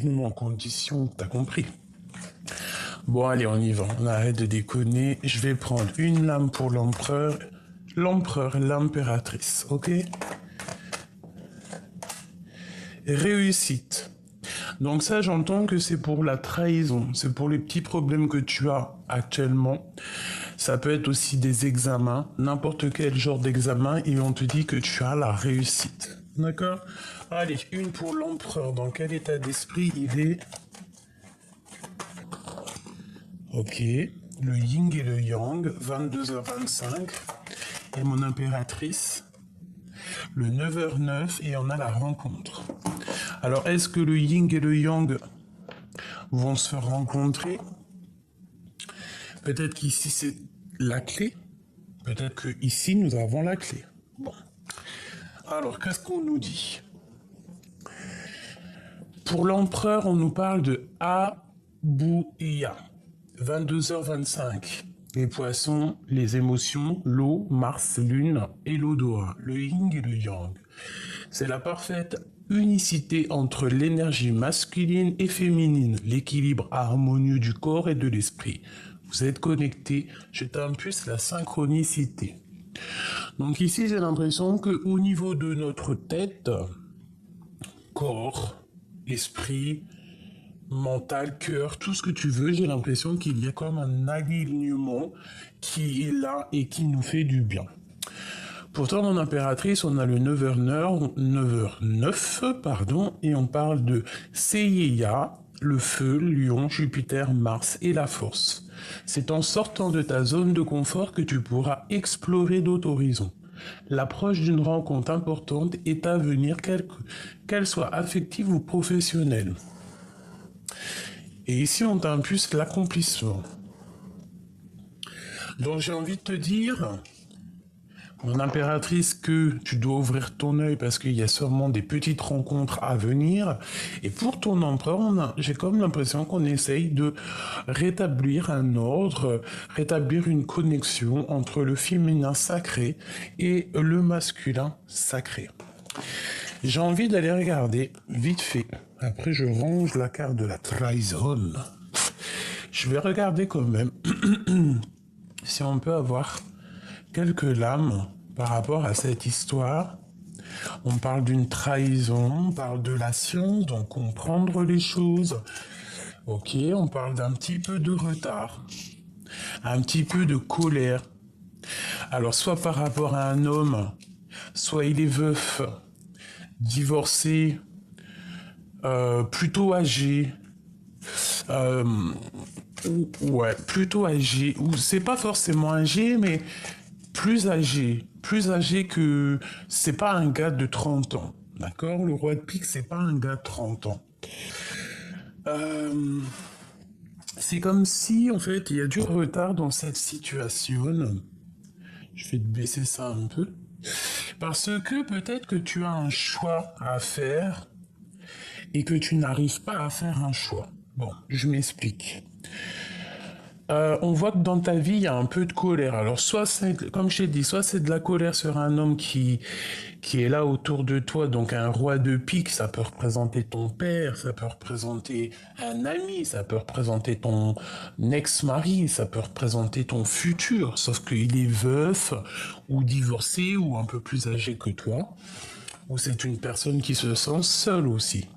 je me mets en condition, t'as compris. Bon, allez, on y va. On arrête de déconner. Je vais prendre une lame pour l'empereur, l'impératrice, ok? Réussite. Donc ça, j'entends que c'est pour la trahison, c'est pour les petits problèmes que tu as actuellement. Ça peut être aussi des examens, n'importe quel genre d'examen, et on te dit que tu as la réussite. D'accord? Allez, une pour l'empereur. Dans quel état d'esprit il est? Ok. Le yin et le yang, 22h25. Et mon impératrice, le 9h09, et on a la rencontre. Alors, est-ce que le yin et le yang vont se rencontrer? Peut-être qu'ici, c'est la clé. Peut-être qu'ici, nous avons la clé. Bon. Alors, qu'est-ce qu'on nous dit? Pour l'empereur, on nous parle de Abouya, 22h25. Les poissons, les émotions, l'eau, Mars, Lune et l'odorat, le yin et le yang. C'est la parfaite unicité entre l'énergie masculine et féminine, l'équilibre harmonieux du corps et de l'esprit. Vous êtes connectés, je t'impulse la synchronicité. Donc ici, j'ai l'impression qu'au niveau de notre tête, corps, esprit, mental, cœur, tout ce que tu veux, j'ai l'impression qu'il y a comme un alignement qui est là et qui nous fait du bien. Pourtant, mon impératrice, on a le 9h09, pardon, et on parle de Seiya, le feu, Lion, Jupiter, Mars et la force. C'est en sortant de ta zone de confort que tu pourras explorer d'autres horizons. L'approche d'une rencontre importante est à venir, qu'elle soit affective ou professionnelle. Et ici, on t'impulse l'accomplissement. Donc, j'ai envie de te dire, mon impératrice, que tu dois ouvrir ton œil parce qu'il y a sûrement des petites rencontres à venir. Et pour ton empereur, j'ai comme l'impression qu'on essaye de rétablir un ordre, rétablir une connexion entre le féminin sacré et le masculin sacré. J'ai envie d'aller regarder vite fait. Après, je range la carte de la trahison. Je vais regarder quand même si on peut avoir quelques lames par rapport à cette histoire. On parle d'une trahison, on parle de la science, donc comprendre les choses. Ok, on parle d'un petit peu de retard, un petit peu de colère. Alors, soit par rapport à un homme, soit il est veuf, divorcé, plutôt âgé, ouais, plutôt âgé, ou c'est pas forcément âgé, mais plus âgé que, c'est pas un gars de 30 ans, d'accord? Le roi de pique, c'est pas un gars de 30 ans. C'est comme si, en fait, il y a du retard dans cette situation. Je vais te baisser ça un peu. Parce que peut-être que tu as un choix à faire et que tu n'arrives pas à faire un choix. Bon, je m'explique. On voit que dans ta vie, il y a un peu de colère. Alors, soit c'est, comme je t'ai dit, soit c'est de la colère sur un homme qui est là autour de toi, donc un roi de pique, ça peut représenter ton père, ça peut représenter un ami, ça peut représenter ton ex-mari, ça peut représenter ton futur, sauf qu'il est veuf, ou divorcé, ou un peu plus âgé que toi, ou c'est une personne qui se sent seule aussi.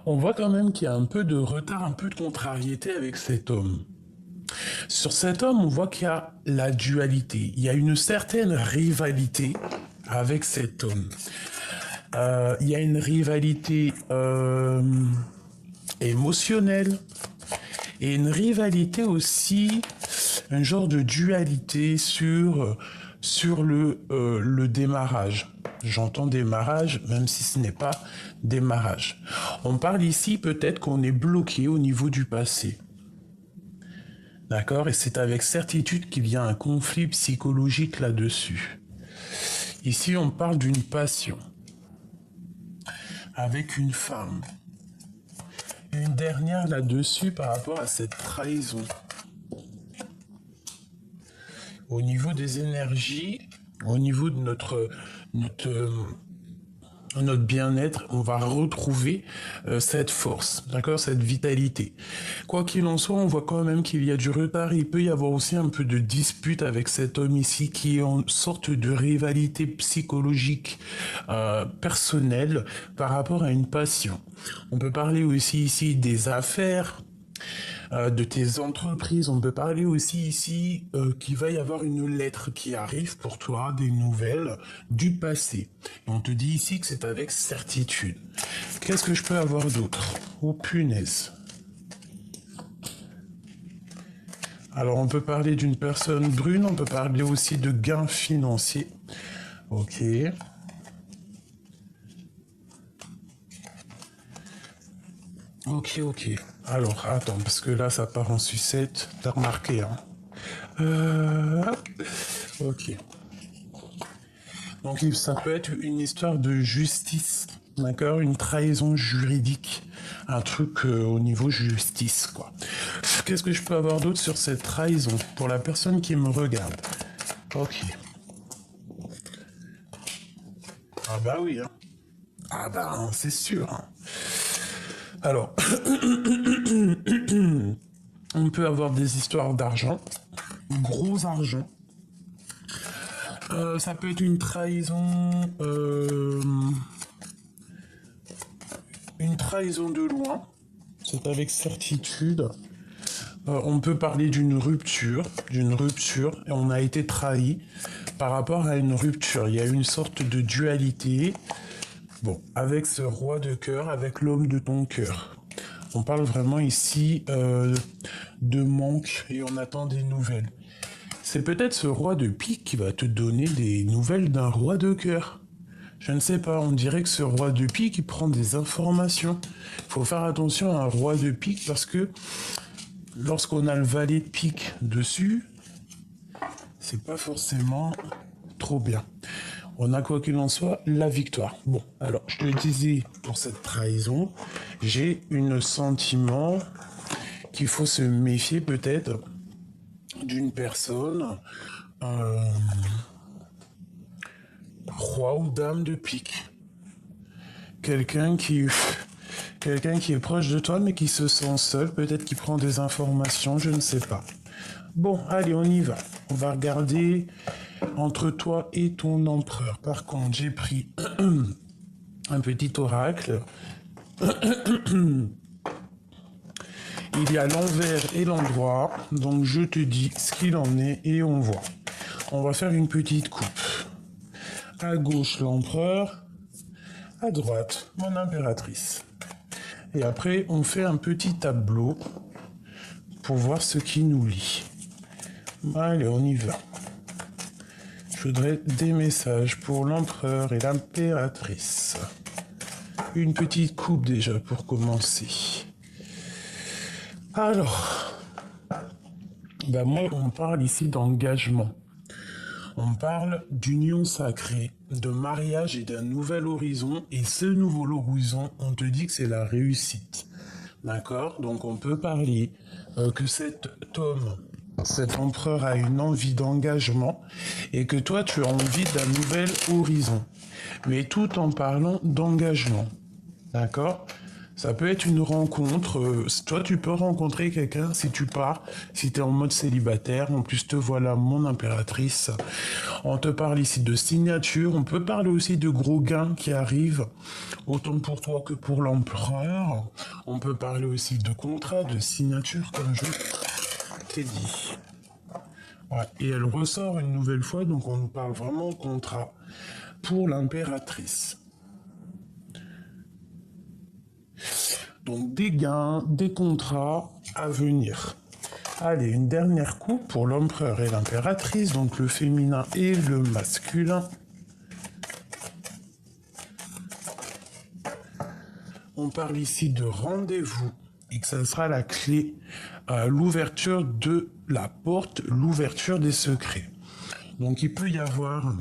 On voit quand même qu'il y a un peu de retard, un peu de contrariété avec cet homme. Sur cet homme, on voit qu'il y a la dualité. Il y a une certaine rivalité avec cet homme. Il y a une rivalité émotionnelle et une rivalité aussi, un genre de dualité sur le démarrage. J'entends démarrage, même si ce n'est pas démarrage. On parle ici peut-être qu'on est bloqué au niveau du passé. D'accord? Et c'est avec certitude qu'il y a un conflit psychologique là-dessus. Ici, on parle d'une passion avec une femme. Une dernière là-dessus par rapport à cette trahison. Au niveau des énergies, au niveau de notre notre bien-être, on va retrouver cette force, d'accord, cette vitalité. Quoi qu'il en soit, on voit quand même qu'il y a du retard. Il peut y avoir aussi un peu de dispute avec cet homme ici qui est en sorte de rivalité psychologique personnelle par rapport à une passion. On peut parler aussi ici des affaires, de tes entreprises. On peut parler aussi ici qu'il va y avoir une lettre qui arrive pour toi, des nouvelles du passé. Et on te dit ici que c'est avec certitude. Qu'est-ce que je peux avoir d'autre? Oh punaise. Alors on peut parler d'une personne brune, on peut parler aussi de gains financiers. Ok. Ok. Alors, attends, parce que là, ça part en sucette. T'as remarqué, hein? Euh... Ok. Donc, ça peut être une histoire de justice, d'accord? Une trahison juridique. Un truc au niveau justice, quoi. Qu'est-ce que je peux avoir d'autre sur cette trahison pour la personne qui me regarde? Ok. Ah bah oui, hein. Ah bah, hein, c'est sûr, hein. Alors, on peut avoir des histoires d'argent, gros argent. Ça peut être une trahison de loin. C'est avec certitude. On peut parler d'une rupture, et on a été trahi par rapport à une rupture. Il y a une sorte de dualité. Bon, avec ce roi de cœur, avec l'homme de ton cœur. On parle vraiment ici de manque et on attend des nouvelles. C'est peut-être ce roi de pique qui va te donner des nouvelles d'un roi de cœur. Je ne sais pas, on dirait que ce roi de pique, il prend des informations. Il faut faire attention à un roi de pique parce que lorsqu'on a le valet de pique dessus, c'est pas forcément trop bien. On a quoi qu'il en soit la victoire. Bon, alors je te disais pour cette trahison, j'ai un sentiment qu'il faut se méfier peut-être d'une personne, roi ou dame de pique. Quelqu'un qui est proche de toi mais qui se sent seul, peut-être qui prend des informations, je ne sais pas. Bon, allez, on y va. On va regarder entre toi et ton empereur. Par contre, j'ai pris un petit oracle. Il y a l'envers et l'endroit. Donc, je te dis ce qu'il en est et on voit. On va faire une petite coupe. À gauche, l'empereur. À droite, mon impératrice. Et après, on fait un petit tableau pour voir ce qui nous lie. Allez, on y va. Je voudrais des messages pour l'empereur et l'impératrice. Une petite coupe déjà pour commencer. Alors, moi, on parle ici d'engagement. On parle d'union sacrée, de mariage et d'un nouvel horizon. Et ce nouvel horizon, on te dit que c'est la réussite. D'accord? Donc on peut parler que cet homme, cet empereur a une envie d'engagement et que toi tu as envie d'un nouvel horizon. Mais tout en parlant d'engagement. D'accord? Ça peut être une rencontre. Toi, tu peux rencontrer quelqu'un si tu pars, si tu es en mode célibataire. En plus, te voilà mon impératrice. On te parle ici de signature. On peut parler aussi de gros gains qui arrivent, autant pour toi que pour l'empereur. On peut parler aussi de contrat, de signature, comme je t'ai dit. Ouais. Et elle ressort une nouvelle fois, donc on nous parle vraiment de contrat pour l'impératrice. Donc des gains, des contrats à venir. Allez, une dernière coupe pour l'empereur et l'impératrice, donc le féminin et le masculin. On parle ici de rendez-vous et que ça sera la clé, l'ouverture de la porte, l'ouverture des secrets. Donc il peut y avoir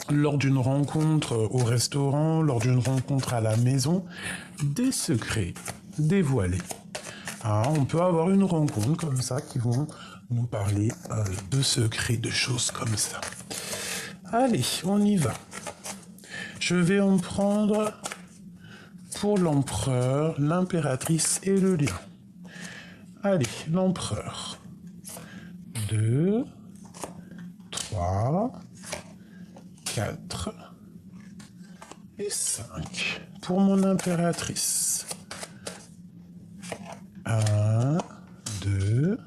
lors d'une rencontre au restaurant, lors d'une rencontre à la maison, des secrets dévoilés. On peut avoir une rencontre comme ça qui vont nous parler de secrets, de choses comme ça. Allez, on y va. Je vais en prendre pour l'empereur, l'impératrice et le lion. Allez, l'empereur. 2, 3, 4 et 5. Pour mon impératrice. 1, 2.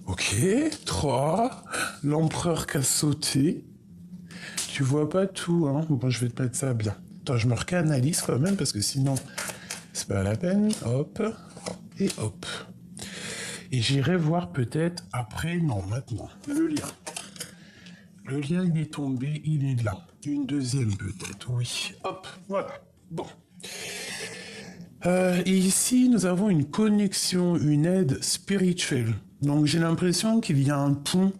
Ok, 3. L'empereur qui a sauté. Tu vois pas tout, hein. Bon, je vais te mettre ça bien. Attends, je me recanalise quand même, parce que sinon, c'est pas la peine. Hop, et hop. Et j'irai voir peut-être après, non, maintenant, le lien. Le lien, il est tombé, il est là. Une deuxième peut-être, oui. Hop, voilà. Bon. Et ici, nous avons une connexion, une aide spirituelle. Donc j'ai l'impression qu'il y a un pont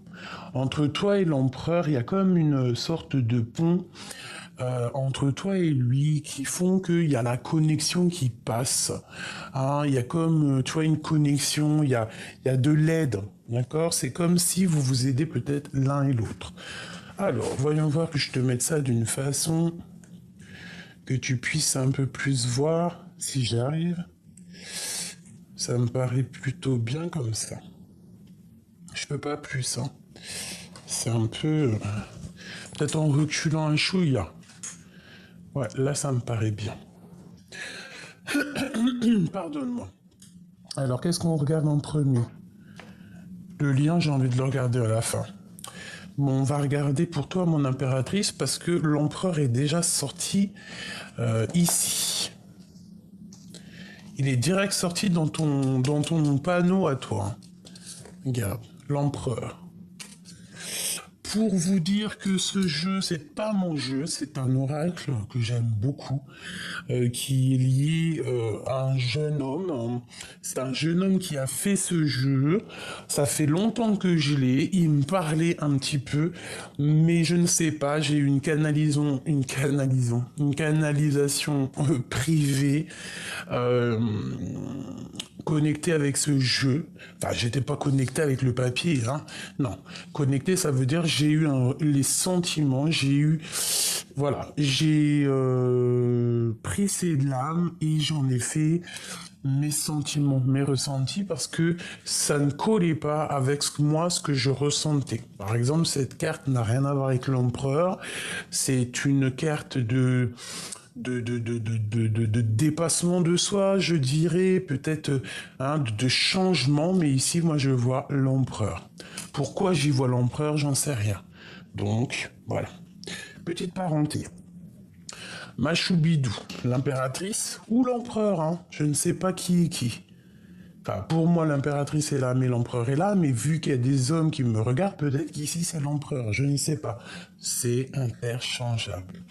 entre toi et l'empereur. Il y a comme une sorte de pont entre toi et lui qui font qu'il y a la connexion qui passe. Hein, il y a comme, tu vois, une connexion, il y a de l'aide. D'accord? C'est comme si vous vous aidez peut-être l'un et l'autre. Alors, voyons voir que je te mette ça d'une façon que tu puisses un peu plus voir si j'arrive. Ça me paraît plutôt bien comme ça. Je peux pas plus, hein. C'est un peu... peut-être en reculant un chouïa. Ouais, là, ça me paraît bien. Pardonne-moi. Alors, qu'est-ce qu'on regarde en premier? Le lien, j'ai envie de le regarder à la fin. Bon, on va regarder pour toi, mon impératrice, parce que l'empereur est déjà sorti ici. Il est direct sorti dans ton panneau à toi. Regarde, l'empereur. Pour vous dire que ce jeu, c'est pas mon jeu, c'est un oracle que j'aime beaucoup, qui est lié à un jeune homme. C'est un jeune homme qui a fait ce jeu. Ça fait longtemps que je l'ai. Il me parlait un petit peu, mais je ne sais pas. J'ai eu une canalisation privée. Connecté avec ce jeu. Enfin, j'étais pas connecté avec le papier, hein. Non. Connecté, ça veut dire j'ai eu les sentiments, voilà, j'ai pris ces lames et j'en ai fait mes sentiments, mes ressentis, parce que ça ne collait pas avec ce que je ressentais. Par exemple, cette carte n'a rien à voir avec l'empereur. C'est une carte de dépassement de soi, je dirais, peut-être de changement, mais ici, moi, je vois l'empereur. Pourquoi j'y vois l'empereur, j'en sais rien. Donc, voilà. Petite parenthèse. Machoubidou, l'impératrice ou l'empereur, hein, je ne sais pas qui est qui. Enfin, pour moi, l'impératrice est là, mais l'empereur est là, mais vu qu'il y a des hommes qui me regardent, peut-être qu'ici, c'est l'empereur, je ne sais pas. C'est interchangeable.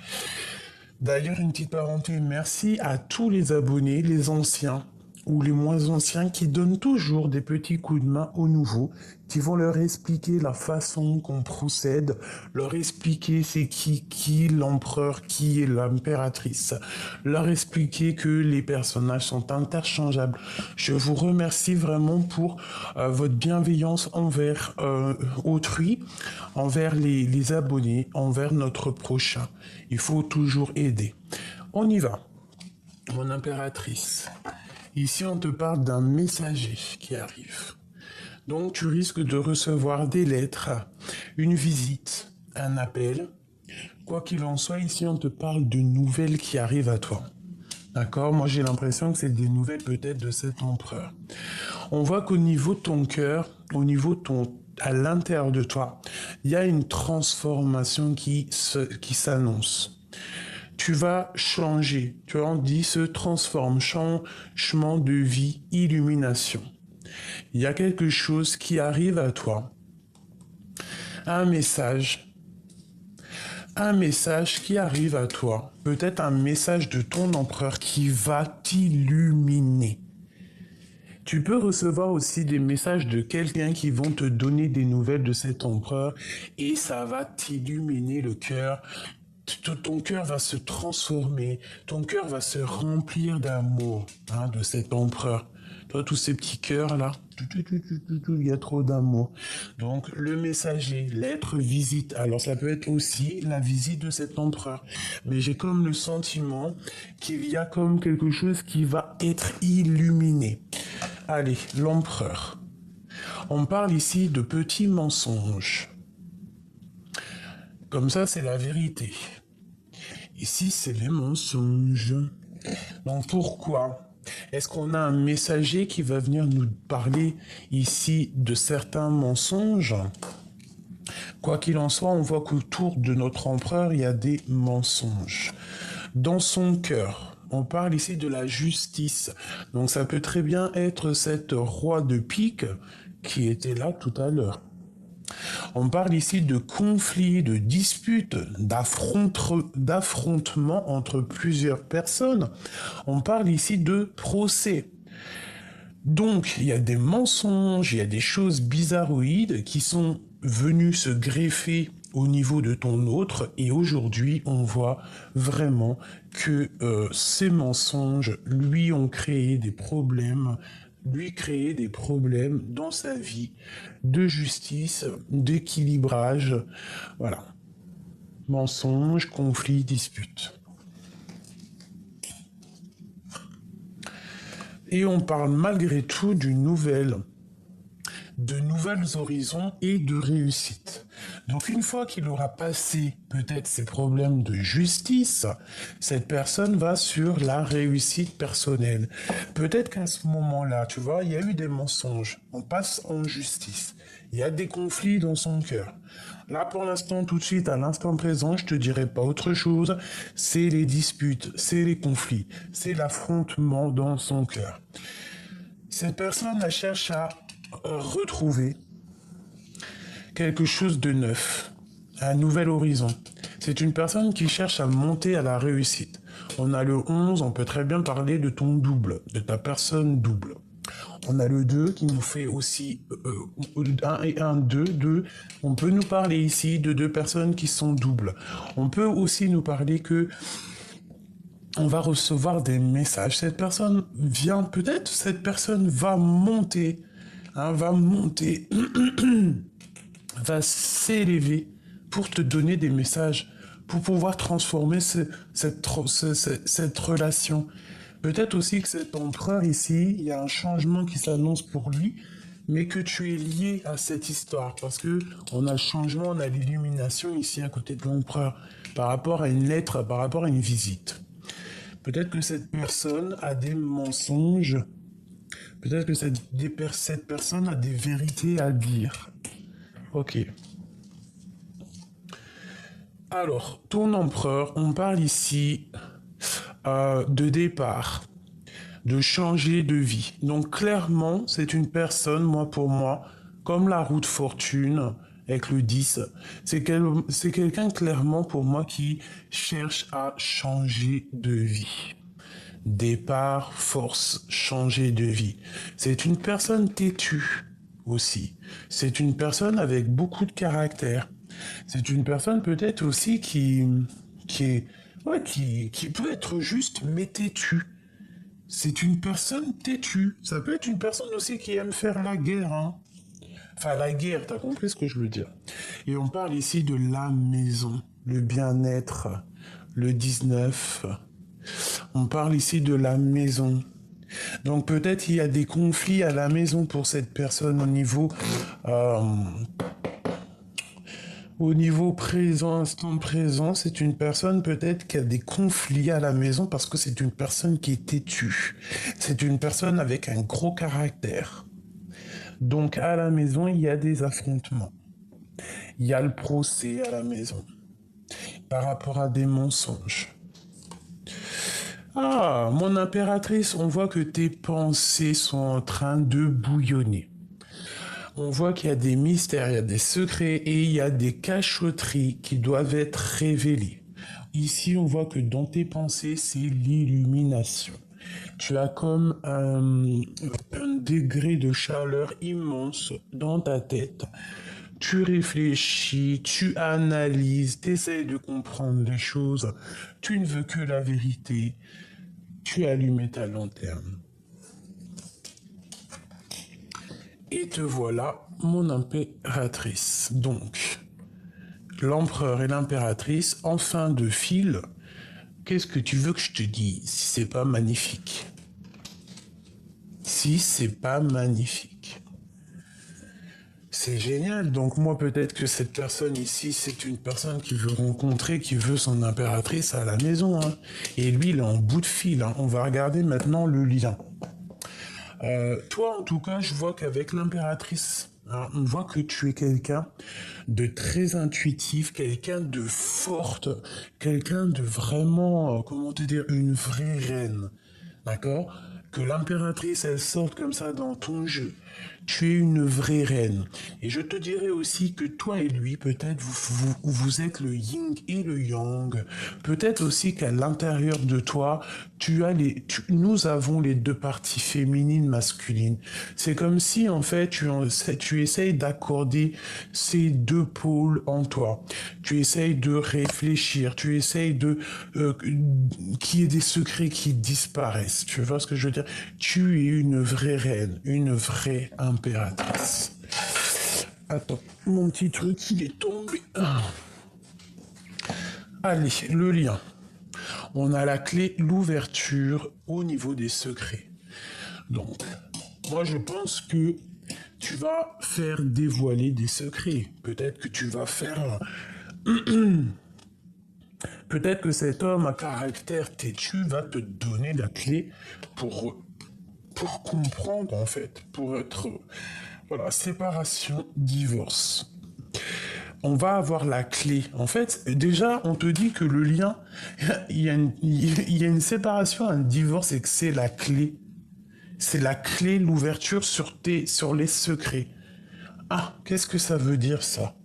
D'ailleurs, une petite parenthèse, merci à tous les abonnés, les anciens ou les moins anciens, qui donnent toujours des petits coups de main aux nouveaux, qui vont leur expliquer la façon qu'on procède, leur expliquer c'est qui l'empereur, qui est l'impératrice, leur expliquer que les personnages sont interchangeables. Je vous remercie vraiment pour votre bienveillance envers autrui, envers les abonnés, envers notre prochain. Il faut toujours aider. On y va. Mon impératrice. Ici, on te parle d'un messager qui arrive. Donc, tu risques de recevoir des lettres, une visite, un appel. Quoi qu'il en soit, ici, on te parle de nouvelles qui arrivent à toi. D'accord? Moi, j'ai l'impression que c'est des nouvelles peut-être de cet empereur. On voit qu'au niveau de ton cœur, à l'intérieur de toi, il y a une transformation qui s'annonce. Tu vas changer, tu vois, on dit se transforme, changement de vie, illumination. Il y a quelque chose qui arrive à toi, un message qui arrive à toi, peut-être un message de ton empereur qui va t'illuminer. Tu peux recevoir aussi des messages de quelqu'un qui vont te donner des nouvelles de cet empereur et ça va t'illuminer le cœur. Ton cœur va se transformer, ton cœur va se remplir d'amour de cet empereur. Toi, tous ces petits cœurs là, il y a trop d'amour. Donc, le messager, l'être visite. Alors, ça peut être aussi la visite de cet empereur. Mais j'ai comme le sentiment qu'il y a comme quelque chose qui va être illuminé. Allez, l'empereur. On parle ici de petits mensonges. Comme ça, c'est la vérité. Ici, c'est les mensonges. Donc, pourquoi est-ce qu'on a un messager qui va venir nous parler ici de certains mensonges? Quoi qu'il en soit, on voit qu'autour de notre empereur, il y a des mensonges. Dans son cœur, on parle ici de la justice. Donc ça peut très bien être cette roi de pique qui était là tout à l'heure. On parle ici de conflits, de disputes, d'affrontements entre plusieurs personnes. On parle ici de procès. Donc, il y a des mensonges, il y a des choses bizarroïdes qui sont venues se greffer au niveau de ton autre, et aujourd'hui, on voit vraiment que ces mensonges lui ont créé des problèmes, dans sa vie de justice, d'équilibrage, voilà. Mensonges, conflits, disputes. Et on parle malgré tout de nouvelles horizons et de réussite. Donc une fois qu'il aura passé peut-être ses problèmes de justice, cette personne va sur la réussite personnelle. Peut-être qu'à ce moment-là, tu vois, il y a eu des mensonges. On passe en justice. Il y a des conflits dans son cœur. Là, pour l'instant, tout de suite, à l'instant présent, je te dirai pas autre chose. C'est les disputes, c'est les conflits, c'est l'affrontement dans son cœur. Cette personne, elle cherche à retrouver quelque chose de neuf, un nouvel horizon. C'est une personne qui cherche à monter à la réussite. On a le 11, on peut très bien parler de ton double, de ta personne double. On a le 2 qui nous fait aussi 1 et 1, 2, 2. On peut nous parler ici de deux personnes qui sont doubles. On peut aussi nous parler que on va recevoir des messages. Cette personne vient, peut-être cette personne va monter, va s'élever pour te donner des messages, pour pouvoir transformer cette relation. Peut-être aussi que cet empereur ici, il y a un changement qui s'annonce pour lui, mais que tu es lié à cette histoire, parce que on a le changement, on a l'illumination ici à côté de l'empereur, par rapport à une lettre, par rapport à une visite. Peut-être que cette personne a des mensonges, peut-être que cette personne a des vérités à dire. Ok. Alors, ton empereur, on parle ici de départ, de changer de vie. Donc clairement, c'est une personne, moi pour moi, comme la roue de fortune avec le 10, c'est quelqu'un clairement pour moi qui cherche à changer de vie. Départ, force, changer de vie. C'est une personne têtue aussi. C'est une personne avec beaucoup de caractère. C'est une personne peut-être aussi qui peut être juste mais têtue. C'est une personne têtue. Ça peut être une personne aussi qui aime faire la guerre, hein. Enfin, la guerre, t'as compris ce que je veux dire. Et on parle ici de la maison, le bien-être, le 19. On parle ici de la maison. Donc peut-être il y a des conflits à la maison pour cette personne au niveau présent, instant présent. C'est une personne peut-être qui a des conflits à la maison parce que c'est une personne qui est têtue. C'est une personne avec un gros caractère. Donc à la maison, il y a des affrontements. Il y a le procès à la maison par rapport à des mensonges. Ah, mon impératrice, on voit que tes pensées sont en train de bouillonner. On voit qu'il y a des mystères, il y a des secrets et il y a des cachotteries qui doivent être révélées. Ici, on voit que dans tes pensées, c'est l'illumination. Tu as comme un degré de chaleur immense dans ta tête. Tu réfléchis, tu analyses, tu essaies de comprendre les choses. Tu ne veux que la vérité. Tu allumes ta lanterne. Et te voilà, mon impératrice. Donc, l'empereur et l'impératrice, en fin de fil, qu'est-ce que tu veux que je te dise si c'est pas magnifique? Si c'est pas magnifique. C'est génial. Donc moi, peut-être que cette personne ici, c'est une personne qui veut rencontrer, qui veut son impératrice à la maison. Hein. Et lui, il est en bout de fil. Hein. On va regarder maintenant le lien. Toi, en tout cas, je vois qu'avec l'impératrice, hein, on voit que tu es quelqu'un de très intuitif, quelqu'un de forte, quelqu'un de vraiment, comment te dire, une vraie reine. D'accord? Que l'impératrice, elle sorte comme ça dans ton jeu. Tu es une vraie reine. Et je te dirais aussi que toi et lui, peut-être vous êtes le yin et le yang. Peut-être aussi qu'à l'intérieur de toi, nous avons les deux parties féminines, masculines. C'est comme si, en fait, tu essayes d'accorder ces deux pôles en toi. Tu essayes de réfléchir, tu essayes qu'il y ait des secrets qui disparaissent. Tu vois ce que je veux dire? Tu es une vraie reine, une vraie impératrice. Attends, mon petit truc, il est tombé. Allez, le lien. On a la clé, l'ouverture au niveau des secrets. Donc, moi je pense que tu vas faire dévoiler des secrets. Peut-être que tu vas faire... Peut-être que cet homme à caractère têtu va te donner la clé pour comprendre, en fait, pour être... Voilà, séparation, divorce. On va avoir la clé. En fait, déjà, on te dit que le lien, il y a une séparation, un divorce, et que c'est la clé. C'est la clé, l'ouverture sur les secrets. Ah, qu'est-ce que ça veut dire, ça?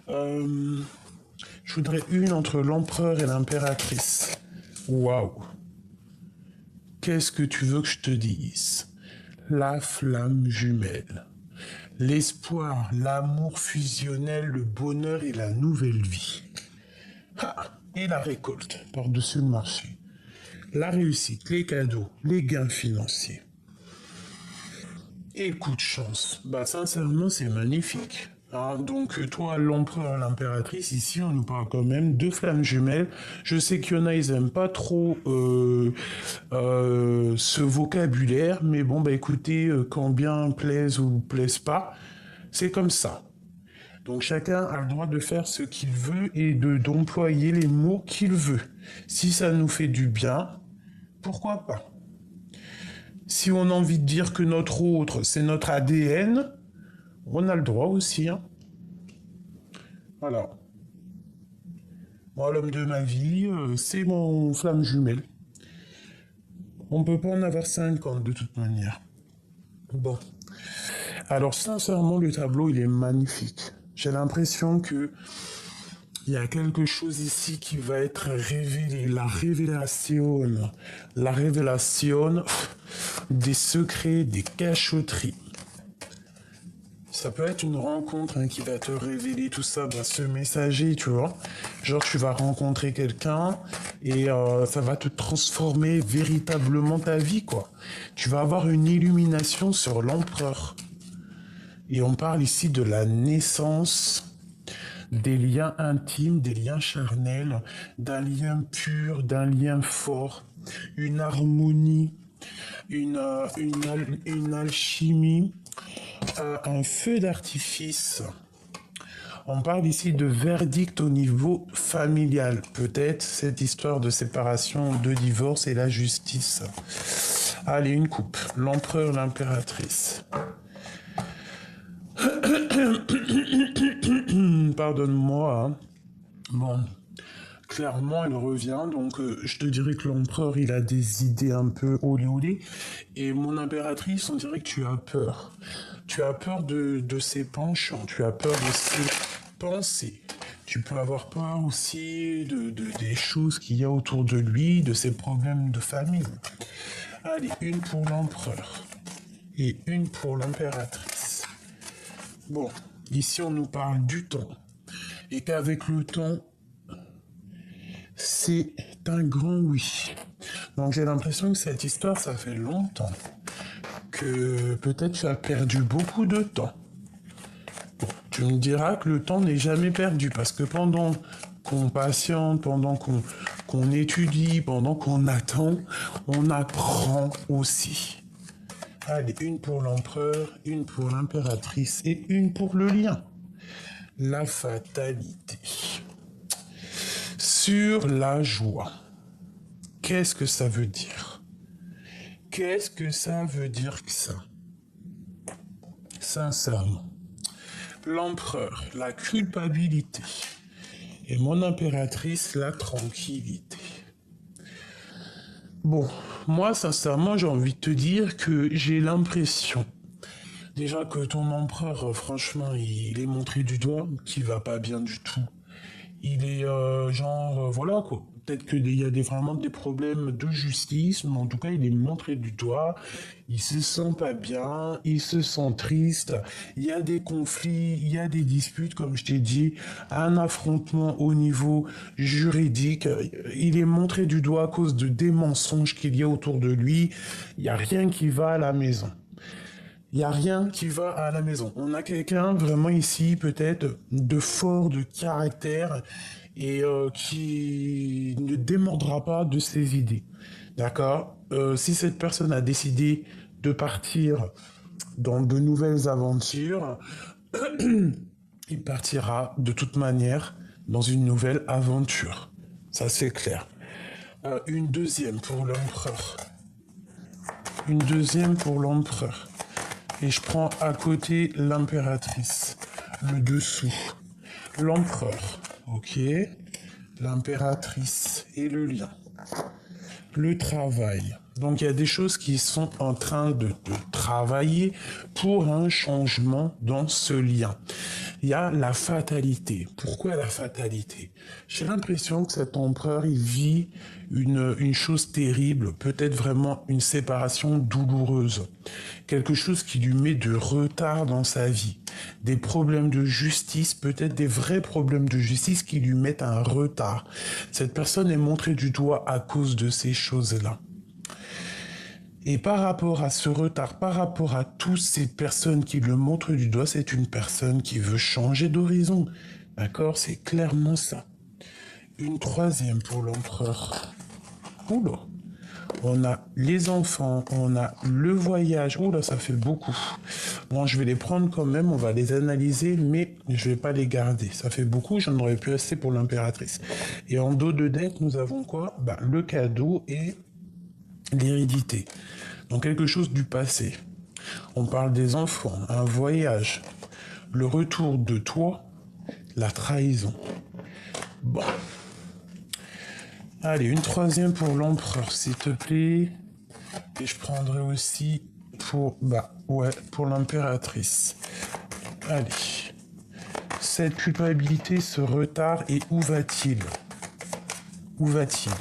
Je voudrais une entre l'empereur et l'impératrice. Waouh. Qu'est-ce que tu veux que je te dise? La flamme jumelle. L'espoir, l'amour fusionnel, le bonheur et la nouvelle vie. Ah, et la récolte par-dessus le marché. La réussite, les cadeaux, les gains financiers. Et le coup de chance. Bah sincèrement, c'est magnifique. Ah, donc toi, l'empereur, l'impératrice, ici on nous parle quand même de flammes jumelles. Je sais qu'il y en a, ils aiment pas trop ce vocabulaire, mais bon bah écoutez, quand bien plaise ou plaise pas, c'est comme ça. Donc chacun a le droit de faire ce qu'il veut et d'employer les mots qu'il veut. Si ça nous fait du bien, pourquoi pas? Si on a envie de dire que notre autre, c'est notre ADN, on a le droit aussi. Hein. Voilà. Moi, l'homme de ma vie, c'est mon flamme jumelle. On peut pas en avoir 50 de toute manière. Bon. Alors, sincèrement, le tableau, il est magnifique. J'ai l'impression que il y a quelque chose ici qui va être révélé. La révélation des secrets, des cachotteries. Ça peut être une rencontre qui va te révéler tout ça, ce messager, tu vois. Genre, tu vas rencontrer quelqu'un et ça va te transformer véritablement ta vie, quoi. Tu vas avoir une illumination sur l'empereur. Et on parle ici de la naissance des liens intimes, des liens charnels, d'un lien pur, d'un lien fort, une harmonie, une alchimie, un feu d'artifice. On parle ici de verdict au niveau familial. Peut-être cette histoire de séparation, de divorce et la justice. Allez, une coupe. L'empereur, l'impératrice. Pardonne-moi. Hein. Bon, clairement, il revient. Donc, je te dirais que l'empereur, il a des idées un peu olé. Et mon impératrice, on dirait que tu as peur. Tu as peur de ses penchants. Tu as peur de ses pensées. Tu peux avoir peur aussi des choses qu'il y a autour de lui, de ses problèmes de famille. Allez, une pour l'empereur. Et une pour l'impératrice. Bon, ici on nous parle du temps. Et qu'avec le temps, c'est un grand oui. Donc j'ai l'impression que cette histoire, ça fait longtemps que peut-être tu as perdu beaucoup de temps. Bon, tu me diras que le temps n'est jamais perdu parce que pendant qu'on patiente, pendant qu'on étudie, pendant qu'on attend, on apprend aussi. Allez, une pour l'empereur, une pour l'impératrice et une pour le lion. La fatalité. Sur la joie. Qu'est-ce que ça veut dire? Qu'est-ce que ça veut dire que ça? Sincèrement. L'empereur, la culpabilité. Et mon impératrice, la tranquillité. Bon, moi, sincèrement, j'ai envie de te dire que j'ai l'impression, déjà que ton empereur, franchement, il est montré du doigt, qu'il va pas bien du tout. Il est voilà quoi. Peut-être qu'il y a vraiment des problèmes de justice, mais en tout cas, il est montré du doigt. Il se sent pas bien, il se sent triste. Il y a des conflits, il y a des disputes, comme je t'ai dit, un affrontement au niveau juridique. Il est montré du doigt à cause des mensonges qu'il y a autour de lui. Il n'y a rien qui va à la maison. Il n'y a rien qui va à la maison. On a quelqu'un vraiment ici, peut-être, de fort, de caractère, et qui ne démordra pas de ses idées. D'accord. Si cette personne a décidé de partir dans de nouvelles aventures, il partira de toute manière dans une nouvelle aventure. Ça, c'est clair. Une deuxième pour l'empereur. Une deuxième pour l'empereur. Et je prends à côté l'impératrice, le dessous. L'empereur, ok. L'impératrice et le lion. Le travail. Donc il y a des choses qui sont en train de travailler pour un changement dans ce lien. Il y a la fatalité. Pourquoi la fatalité? J'ai l'impression que cet empereur, il vit une chose terrible, peut-être vraiment une séparation douloureuse. Quelque chose qui lui met de retard dans sa vie. Des problèmes de justice, peut-être des vrais problèmes de justice qui lui mettent un retard. Cette personne est montrée du doigt à cause de ces choses-là. Et par rapport à ce retard, par rapport à toutes ces personnes qui le montrent du doigt, c'est une personne qui veut changer d'horizon. D'accord? C'est clairement ça. Une troisième pour l'empereur. Oula. On a les enfants, on a le voyage. Oula, ça fait beaucoup. Bon, je vais les prendre quand même, on va les analyser, mais je vais pas les garder. Ça fait beaucoup, j'en aurais pu assez pour l'impératrice. Et en dos de deck, nous avons quoi? Le cadeau et l'hérédité. Donc quelque chose du passé. On parle des enfants, un voyage, le retour de toi, la trahison. Bon. Allez, une troisième pour l'empereur, s'il te plaît. Et je prendrai aussi pour, pour l'impératrice. Allez. Cette culpabilité, ce retard, et où va-t-il? Où va-t-il?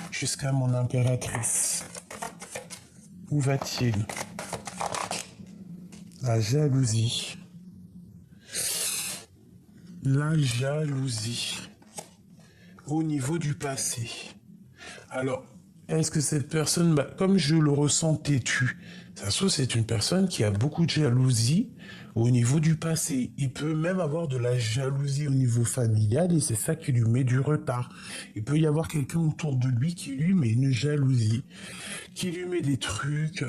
Jusqu'à mon impératrice. Où va-t-il? La jalousie. La jalousie. Au niveau du passé. Alors, est-ce que cette personne, comme je le ressens têtu, ça se trouve c'est une personne qui a beaucoup de jalousie au niveau du passé. Il peut même avoir de la jalousie au niveau familial et c'est ça qui lui met du retard. Il peut y avoir quelqu'un autour de lui qui lui met une jalousie, qui lui met des trucs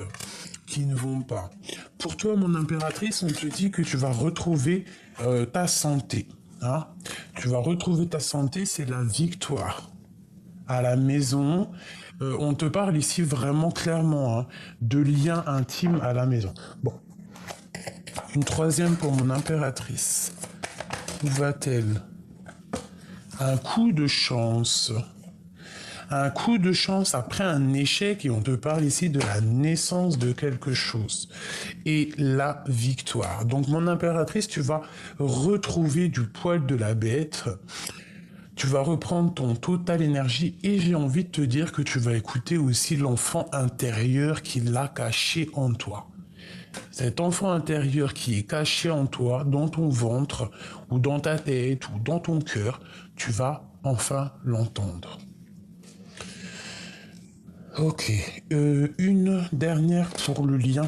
qui ne vont pas. Pour toi, mon impératrice, on te dit que tu vas retrouver ta santé. Hein? Tu vas retrouver ta santé, c'est la victoire. À la maison, on te parle ici vraiment clairement de liens intimes à la maison. Bon, une troisième pour mon impératrice. Où va-t-elle? Un coup de chance. Un coup de chance après un échec, et on te parle ici de la naissance de quelque chose. Et la victoire. Donc mon impératrice, tu vas retrouver du poil de la bête. Tu vas reprendre ton total énergie et j'ai envie de te dire que tu vas écouter aussi l'enfant intérieur qui l'a caché en toi. Cet enfant intérieur qui est caché en toi, dans ton ventre, ou dans ta tête, ou dans ton cœur, tu vas enfin l'entendre. Ok. Une dernière pour le lien.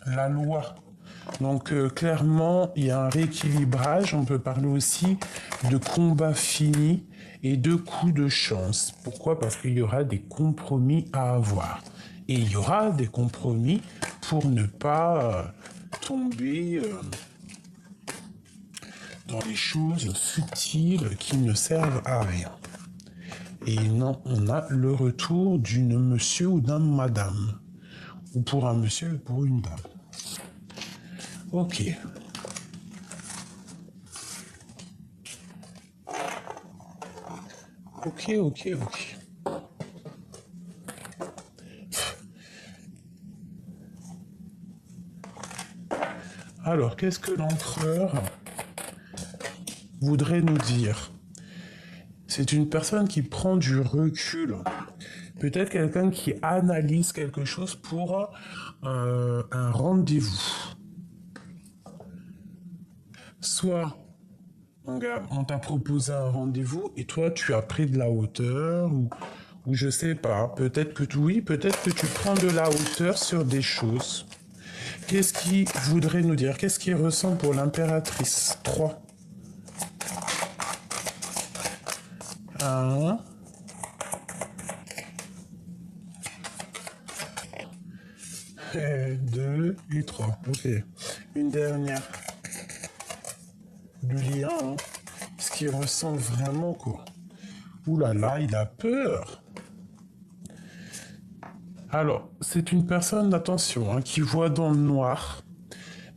La loi. Donc clairement, il y a un rééquilibrage. On peut parler aussi de combat fini et de coups de chance. Pourquoi? Parce qu'il y aura des compromis à avoir. Et il y aura des compromis pour ne pas tomber dans les choses futiles qui ne servent à rien. Et non, on a le retour d'une monsieur ou d'un madame. Ou pour un monsieur ou pour une dame. Ok. Ok. Alors, qu'est-ce que l'empereur voudrait nous dire? C'est une personne qui prend du recul. Peut-être quelqu'un qui analyse quelque chose pour un rendez-vous. Soit, on t'a proposé un rendez-vous et toi, tu as pris de la hauteur ou je sais pas. Peut-être que oui, peut-être que tu prends de la hauteur sur des choses. Qu'est-ce qu'il voudrait nous dire? Qu'est-ce qu'il ressent pour l'impératrice? 3. 1. 2 et 3. Ok. Une dernière. Du lien, hein. Ce qu'il ressent vraiment, quoi. Ouh là là, il a peur. Alors, c'est une personne, attention, hein, qui voit dans le noir.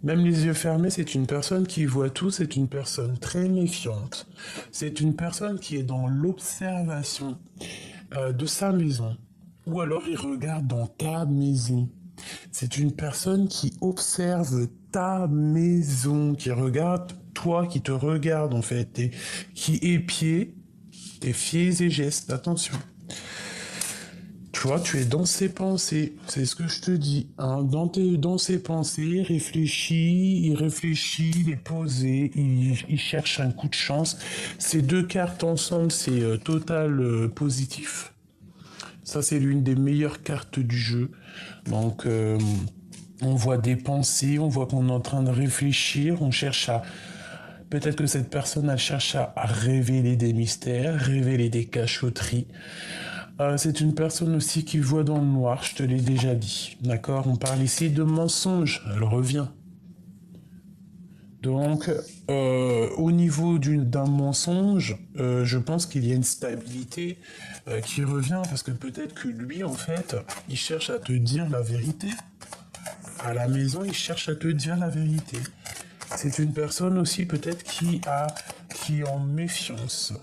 Même les yeux fermés, c'est une personne qui voit tout, c'est une personne très méfiante. C'est une personne qui est dans l'observation de sa maison. Ou alors il regarde dans ta maison. C'est une personne qui observe ta maison, qui regarde toi, qui te regarde en fait, et qui épie tes faits et gestes. Attention. Tu vois, tu es dans ses pensées, c'est ce que je te dis. Hein. Dans ses pensées, il réfléchit, il est posé, il cherche un coup de chance. Ces deux cartes ensemble, c'est total positif. Ça, c'est l'une des meilleures cartes du jeu. Donc, on voit des pensées, on voit qu'on est en train de réfléchir, on cherche à... Peut-être que cette personne, elle cherche à révéler des mystères, révéler des cachotteries. C'est une personne aussi qui voit dans le noir, je te l'ai déjà dit. D'accord? On parle ici de mensonge, elle revient. Donc, au niveau d'un mensonge, je pense qu'il y a une stabilité qui revient parce que peut-être que lui, en fait, il cherche à te dire la vérité. À la maison, il cherche à te dire la vérité. C'est une personne aussi peut-être qui est en méfiance.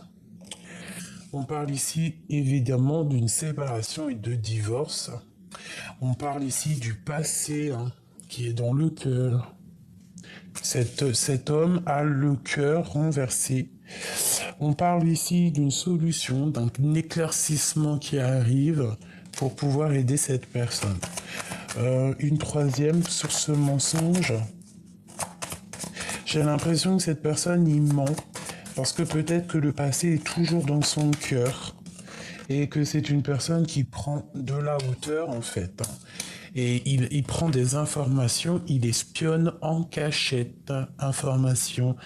On parle ici évidemment d'une séparation et de divorce. On parle ici du passé hein, qui est dans le cœur. Cet homme a le cœur renversé. On parle ici d'une solution, d'un éclaircissement qui arrive pour pouvoir aider cette personne. Une troisième sur ce mensonge. J'ai l'impression que cette personne y ment parce que peut-être que le passé est toujours dans son cœur et que c'est une personne qui prend de la hauteur en fait. Et il prend des informations, il espionne en cachette. Information,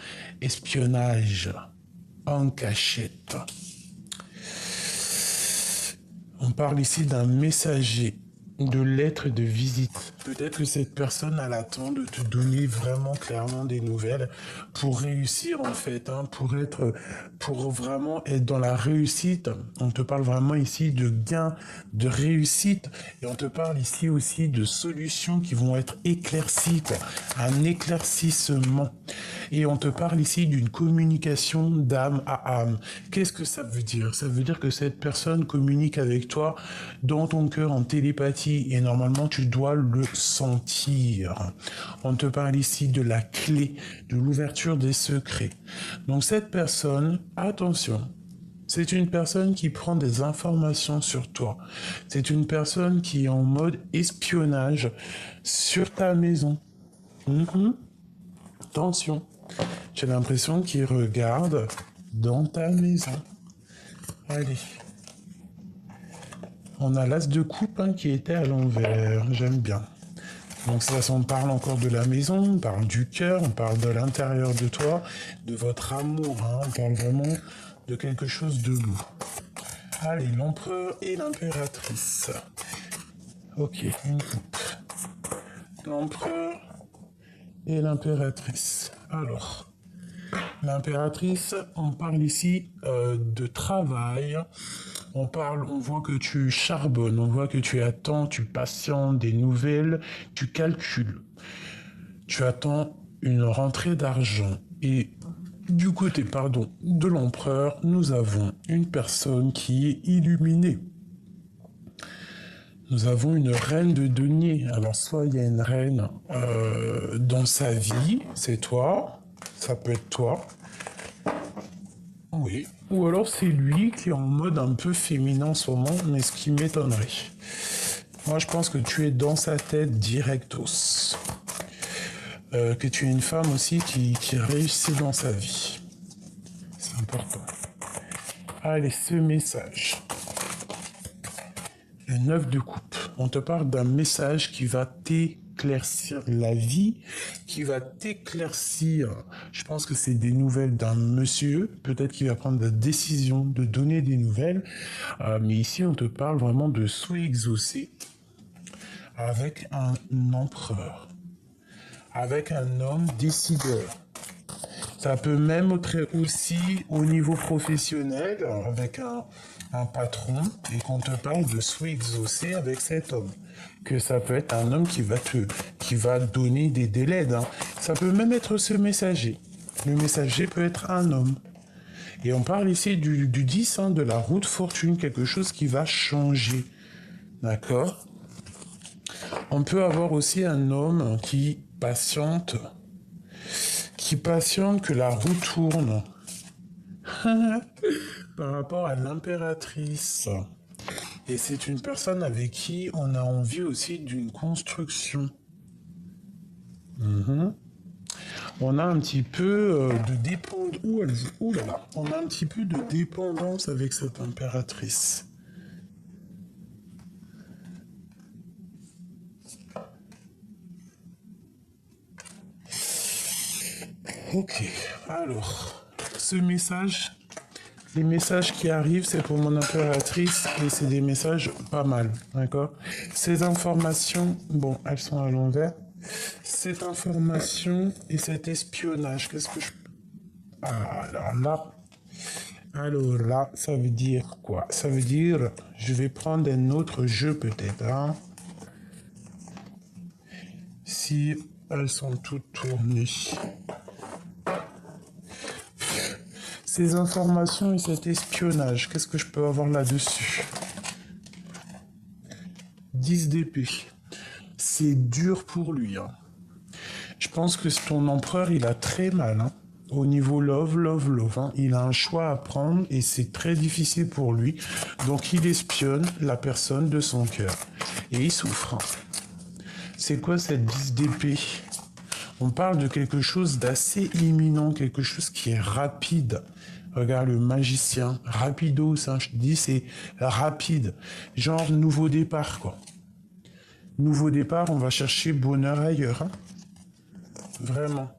espionnage, en cachette. On parle ici d'un messager, de lettres de visite. Peut-être que cette personne a l'attend de te donner vraiment clairement des nouvelles pour réussir en fait, hein, pour vraiment être dans la réussite. On te parle vraiment ici de gains, de réussite et on te parle ici aussi de solutions qui vont être éclaircies, quoi. Un éclaircissement. Et on te parle ici d'une communication d'âme à âme. Qu'est-ce que ça veut dire? Ça veut dire que cette personne communique avec toi dans ton cœur en télépathie et normalement tu dois le sentir. On te parle ici de la clé, de l'ouverture des secrets. Donc cette personne, attention, c'est une personne qui prend des informations sur toi. C'est une personne qui est en mode espionnage sur ta maison. Attention. J'ai l'impression qu'il regarde dans ta maison. Allez. On a l'as de coupe hein, qui était à l'envers. J'aime bien. Donc ça, on parle encore de la maison, on parle du cœur, on parle de l'intérieur de toi, de votre amour. Hein, on parle vraiment de quelque chose de lourd. Allez, l'empereur et l'impératrice. Ok, une coupe. L'empereur et l'impératrice. Alors, l'impératrice, on parle ici de travail. On voit que tu charbonnes, on voit que tu attends, tu patientes des nouvelles, tu calcules. Tu attends une rentrée d'argent. Et du côté, de l'empereur, nous avons une personne qui est illuminée. Nous avons une reine de denier. Alors, soit il y a une reine dans sa vie, c'est toi, ça peut être toi. Oui. Ou alors c'est lui qui est en mode un peu féminin en ce moment, mais ce qui m'étonnerait. Moi, je pense que tu es dans sa tête directos. Que tu es une femme aussi qui réussit dans sa vie. C'est important. Allez, ce message. Le 9 de coupe. On te parle d'un message qui va t'éclaircir la vie, qui va t'éclaircir. Je pense que c'est des nouvelles d'un monsieur, peut-être qu'il va prendre la décision de donner des nouvelles. Mais ici, on te parle vraiment de souhait exaucé avec un empereur, avec un homme décideur. Ça peut même être aussi au niveau professionnel, avec un patron, et qu'on te parle de souhait exaucé avec cet homme. Que ça peut être un homme qui va donner des délais. Hein. Ça peut même être ce messager. Le messager peut être un homme. Et on parle ici du 10, hein, de la roue de fortune, quelque chose qui va changer. D'accord ? On peut avoir aussi un homme qui patiente que la roue tourne. Par rapport à l'impératrice. Et c'est une personne avec qui on a envie aussi d'une construction. On a un petit peu de dépendance. Ouh là là. On a un petit peu de dépendance avec cette impératrice. Ok, alors, ce message, les messages qui arrivent, c'est pour mon impératrice et c'est des messages pas mal, d'accord? Ces informations, bon, elles sont à l'envers. Cette information et cet espionnage, qu'est-ce que je... Ah, alors là, ça veut dire quoi? Ça veut dire, je vais prendre un autre jeu peut-être, hein? Si elles sont toutes tournées. Ces informations et cet espionnage, qu'est-ce que je peux avoir là-dessus? 10 d'épée. C'est dur pour lui. Hein. Je pense que ton empereur, il a très mal. Hein. Au niveau love. Hein. Il a un choix à prendre et c'est très difficile pour lui. Donc il espionne la personne de son cœur. Et il souffre. Hein. C'est quoi cette 10 d'épée? On parle de quelque chose d'assez imminent, quelque chose qui est rapide. Regarde le magicien, rapido, ça, je te dis, c'est rapide. Genre nouveau départ, quoi. Nouveau départ, on va chercher bonheur ailleurs. Hein. Vraiment.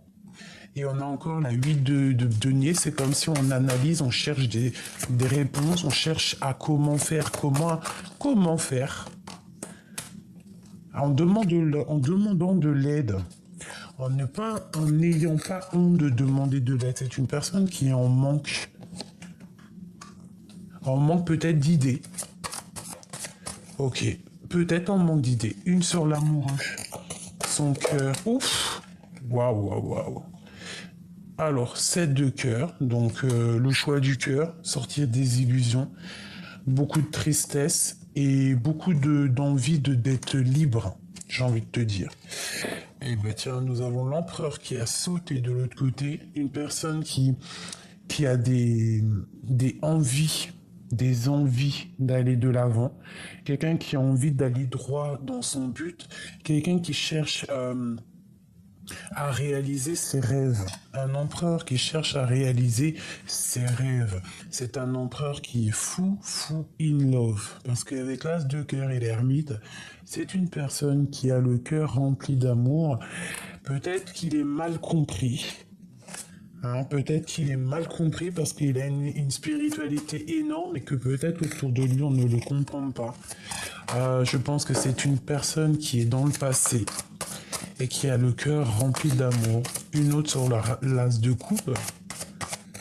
Et on a encore la 8 de denier, c'est comme si on analyse, on cherche des réponses, on cherche à comment faire. En demandant de l'aide. En n'ayant pas honte de demander de l'aide. C'est une personne qui est en manque. En manque peut-être d'idées. Ok. Peut-être en manque d'idées. Une sur l'amoureux. Son cœur. Ouf. Waouh. Alors, 7 de cœur. Donc, le choix du cœur. Sortir des illusions. Beaucoup de tristesse. Et beaucoup d'envie d'être libre. J'ai envie de te dire. Eh ben tiens, nous avons l'empereur qui a sauté de l'autre côté, une personne qui a des envies, d'aller de l'avant, quelqu'un qui a envie d'aller droit dans son but, quelqu'un qui cherche à réaliser ses rêves. Un empereur qui cherche à réaliser ses rêves. C'est un empereur qui est fou in love. Parce qu'avec l'as de cœur et l'ermite, c'est une personne qui a le cœur rempli d'amour. Peut-être qu'il est mal compris. Hein, peut-être qu'il est mal compris parce qu'il a une spiritualité énorme et que peut-être autour de lui on ne le comprend pas. Je pense que c'est une personne qui est dans le passé et qui a le cœur rempli d'amour. Une autre sur l'as de coupe,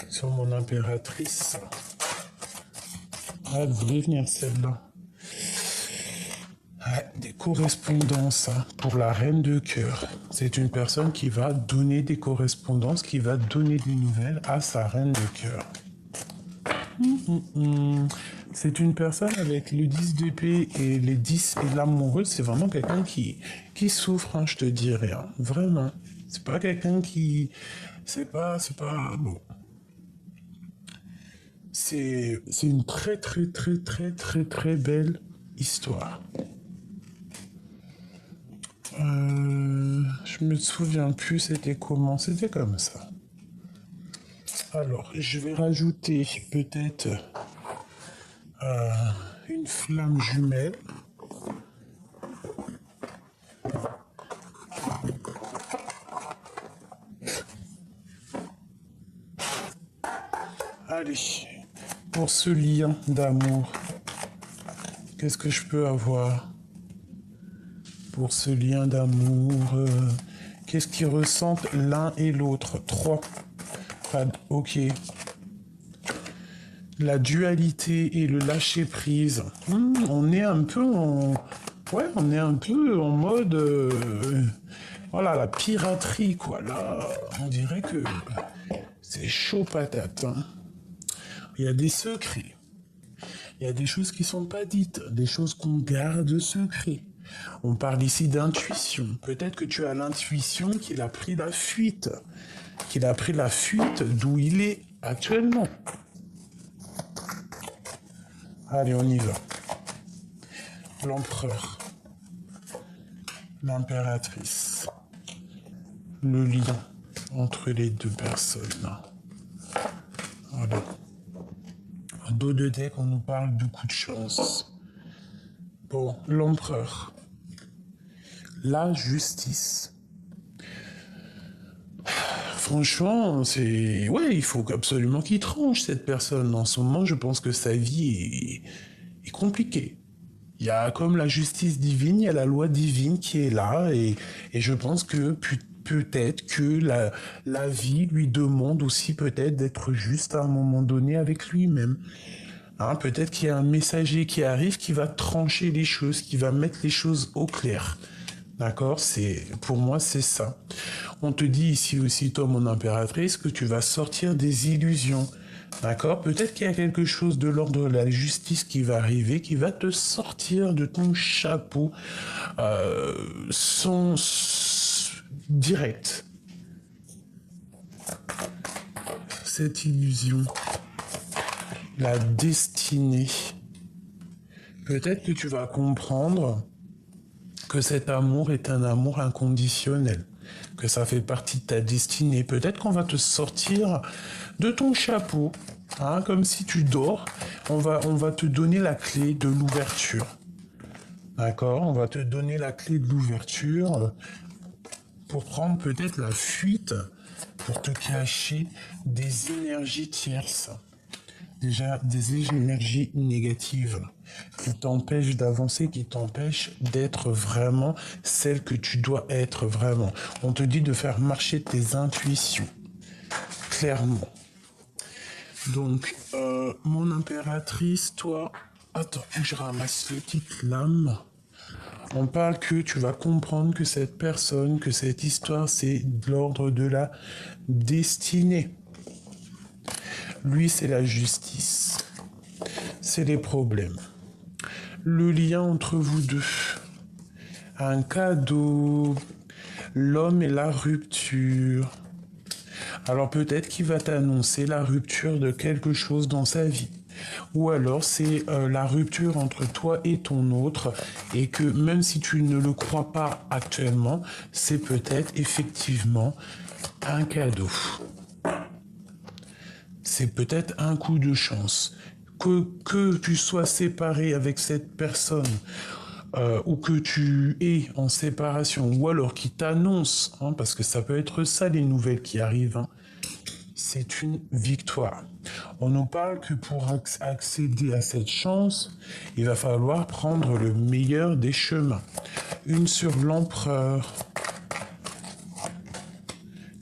sur mon impératrice. Ah, elle voulait venir celle-là. Ouais, des correspondances hein, pour la reine de cœur. C'est une personne qui va donner des correspondances, qui va donner des nouvelles à sa reine de cœur. C'est une personne avec le 10 d'épée et les 10 et l'amoureux. C'est vraiment quelqu'un qui souffre, hein, je te dirais. Hein. Vraiment. C'est pas quelqu'un qui... C'est pas... Bon. C'est une très belle histoire. Je me souviens plus c'était comment, c'était comme ça. Alors, je vais rajouter peut-être une flamme jumelle. Allez, pour ce lien d'amour, qu'est-ce que je peux avoir? Pour ce lien d'amour, qu'est-ce qu'ils ressentent l'un et l'autre? 3. Ok. La dualité et le lâcher prise. On est un peu en... Ouais, on est un peu en mode... Voilà, la piraterie, quoi. Là, on dirait que c'est chaud patate. Hein. Il y a des secrets. Il y a des choses qui sont pas dites. Des choses qu'on garde secret. On parle ici d'intuition. Peut-être que tu as l'intuition qu'il a pris la fuite. Qu'il a pris la fuite d'où il est actuellement. Allez, on y va. L'empereur. L'impératrice. Le lien entre les deux personnes. Voilà. En dos de deck, on nous parle de coups de chance. Bon, l'empereur. La justice. Franchement, c'est... Ouais, il faut absolument qu'il tranche, cette personne. En ce moment, je pense que sa vie est compliquée. Il y a comme la justice divine, il y a la loi divine qui est là, et je pense que peut-être que la vie lui demande aussi peut-être d'être juste à un moment donné avec lui-même. Hein, peut-être qu'il y a un messager qui arrive qui va trancher les choses, qui va mettre les choses au clair. D'accord, pour moi c'est ça. On te dit ici aussi, toi mon impératrice, que tu vas sortir des illusions. D'accord, peut-être qu'il y a quelque chose de l'ordre de la justice qui va arriver, qui va te sortir de ton chapeau direct. Cette illusion, la destinée. Peut-être que tu vas comprendre que cet amour est un amour inconditionnel, que ça fait partie de ta destinée. Peut-être qu'on va te sortir de ton chapeau, hein, comme si tu dors. On va te donner la clé de l'ouverture. D'accord? On va te donner la clé de l'ouverture pour prendre peut-être la fuite, pour te cacher des énergies tierces. Déjà, des énergies négatives qui t'empêchent d'avancer, qui t'empêchent d'être vraiment celle que tu dois être vraiment. On te dit de faire marcher tes intuitions, clairement. Donc, mon impératrice, toi... Attends, je ramasse le petite lame. On parle que tu vas comprendre que cette personne, que cette histoire, c'est de l'ordre de la destinée. Lui, c'est la justice. C'est les problèmes. Le lien entre vous deux. Un cadeau. L'homme et la rupture. Alors peut-être qu'il va t'annoncer la rupture de quelque chose dans sa vie. Ou alors c'est la rupture entre toi et ton autre et que même si tu ne le crois pas actuellement, c'est peut-être effectivement un cadeau. C'est peut-être un coup de chance. Que tu sois séparé avec cette personne ou que tu es en séparation ou alors qui t'annonce, hein, parce que ça peut être ça les nouvelles qui arrivent, hein, c'est une victoire. On nous parle que pour accéder à cette chance, il va falloir prendre le meilleur des chemins. Une sur l'empereur,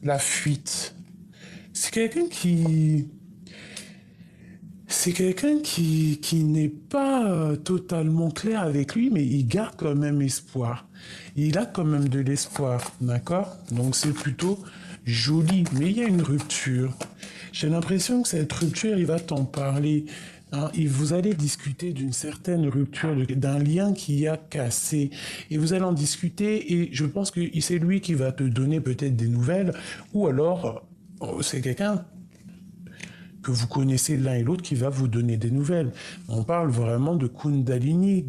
la fuite. C'est quelqu'un qui... C'est quelqu'un qui n'est pas totalement clair avec lui, mais il garde quand même espoir. Il a quand même de l'espoir, d'accord? Donc c'est plutôt joli, mais il y a une rupture. J'ai l'impression que cette rupture, il va t'en parler. Hein, et vous allez discuter d'une certaine rupture, d'un lien qui a cassé. Et vous allez en discuter et je pense que c'est lui qui va te donner peut-être des nouvelles. Ou alors, c'est quelqu'un que vous connaissez l'un et l'autre qui va vous donner des nouvelles. On parle vraiment de Kundalini,